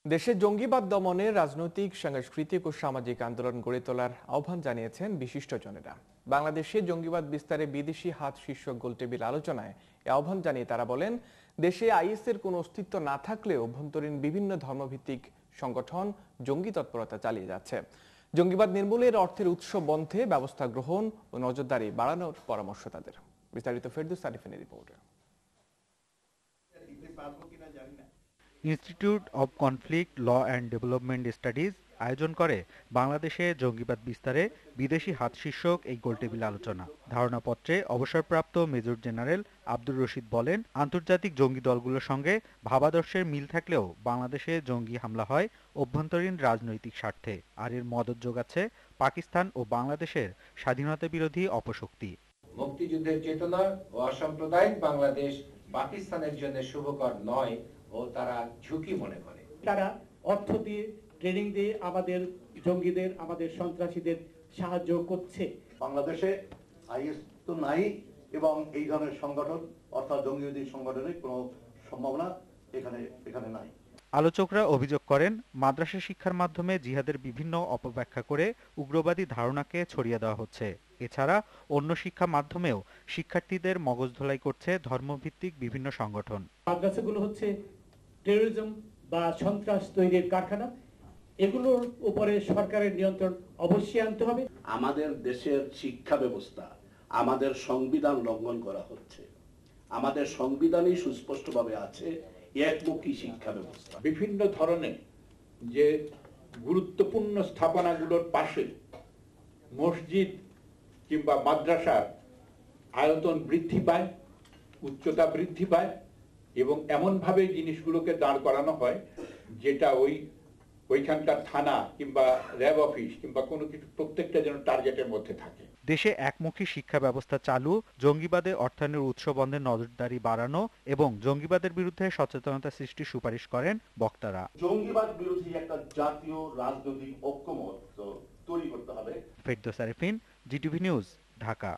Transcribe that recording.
দেশে জঙ্গিবাদ দমনে রাজনৈতিক, সাংস্কৃতিক ও সামাজিক আন্দোলন গড়ে তোলার আহ্বান জানিয়েছেন বিশিষ্টজনেরা। বাংলাদেশে জঙ্গিবাদ বিস্তারে বিদেশি হাত শীর্ষক গোলটেবিল আলোচনায় এ আহ্বান জানিয়ে তারা বলেন, দেশে আইএসের কোনো অস্তিত্ব না থাকলেও অভ্যন্তরীণ বিভিন্ন ধর্মভিত্তিক সংগঠন জঙ্গি তৎপরতা চালিয়ে যাচ্ছে। জঙ্গিবাদ নির্মূলের অর্থের উৎস বন্ধে ব্যবস্থা গ্রহণ ও নজরদারি বাড়ানোর পরামর্শ তাদের। বিস্তারিত ফেরদৌস সারিফিনের রিপোর্টে। Institute of conflict law and development studies আয়োজন করে বাংলাদেশে জঙ্গিবাদ বিস্তারে বিদেশি হাত শীর্ষক এই গোলটেবিল আলোচনা। ধারণাপত্রে অবসরপ্রাপ্ত মেজর জেনারেল আব্দুর রশিদ বলেন, আন্তর্জাতিক জঙ্গি দলগুলোর সঙ্গে ভাবাদর্শের মিল থাকলেও বাংলাদেশে জঙ্গি হামলা হয় অভ্যন্তরীণ রাজনৈতিক স্বার্থে, আর এর মদদ যোগাচ্ছে পাকিস্তান ও বাংলাদেশের স্বাধীনতা বিরোধী অপশক্তি। মুক্তিযুদ্ধের চেতনা ও অসাম্প্রদায়িক বাংলাদেশ পাকিস্তানের জন্য শুভকর নয় ও তারা ঝুঁকি মনে করে। তারা অর্থ দিয়ে, ট্রেনিং দিয়ে আমাদের জঙ্গিদের, আমাদের সন্ত্রাসীদের সাহায্য করছে। বাংলাদেশে আইএস তো নাই এবং এই ধরনের সংগঠন অর্থাৎ জঙ্গিবাদী সংগঠনের কোনো সম্ভাবনা এখানে নাই। আলোচকরা অভিযোগ করেন, মাদ্রাসা শিক্ষার মাধ্যমে জিহাদের বিভিন্ন অপব্যাখ্যা করে উগ্রবাদী ধারণাকে ছড়িয়ে দেওয়া হচ্ছে। এছাড়া অন্য শিক্ষা মাধ্যমেও শিক্ষার্থীদের মগজ ধোলাই করছে ধর্মভিত্তিক বিভিন্ন সংগঠন। মাদ্রাসাগুলো হচ্ছে টেরোরিজম বা সন্ত্রাস তৈরির কারখানা। এগুলোর উপরে সরকারের নিয়ন্ত্রণ অবশ্যই আনতে হবে। আমাদের দেশের শিক্ষা ব্যবস্থা, আমাদের সংবিধান লঙ্ঘন করা হচ্ছে। আমাদের সংবিধানেই সুস্পষ্টভাবে আছে একমুখী শিক্ষা ব্যবস্থা। বিভিন্ন ধরনের যে গুরুত্বপূর্ণ স্থাপনাগুলোর পাশে মসজিদ কিংবা মাদ্রাসার আয়তন বৃদ্ধি পায়, উচ্চতা বৃদ্ধি পায় এবং এমনভাবে জিনিসগুলোকে দাঁড় করানো হয় যেটা ওইখানকার থানা কিংবা র্যাব অফিস কিংবা কোনো কিছু প্রত্যেকটা যেন টার্গেটের মধ্যে থাকে। দেশে একমুখী শিক্ষা ব্যবস্থা চালু, জঙ্গিবাদে অর্থায়নের উৎস বন্ধে নজরদারি বাড়ানো এবং জঙ্গিবাদের বিরুদ্ধে সচেতনতা সৃষ্টির সুপারিশ করেন বক্তারা। জঙ্গিবাদ বিরোধী একটা জাতীয় রাজনৈতিক ঐক্যমত্য তৈরি করতে হবে। Ferdous Sarifin, GTV news, Dhaka.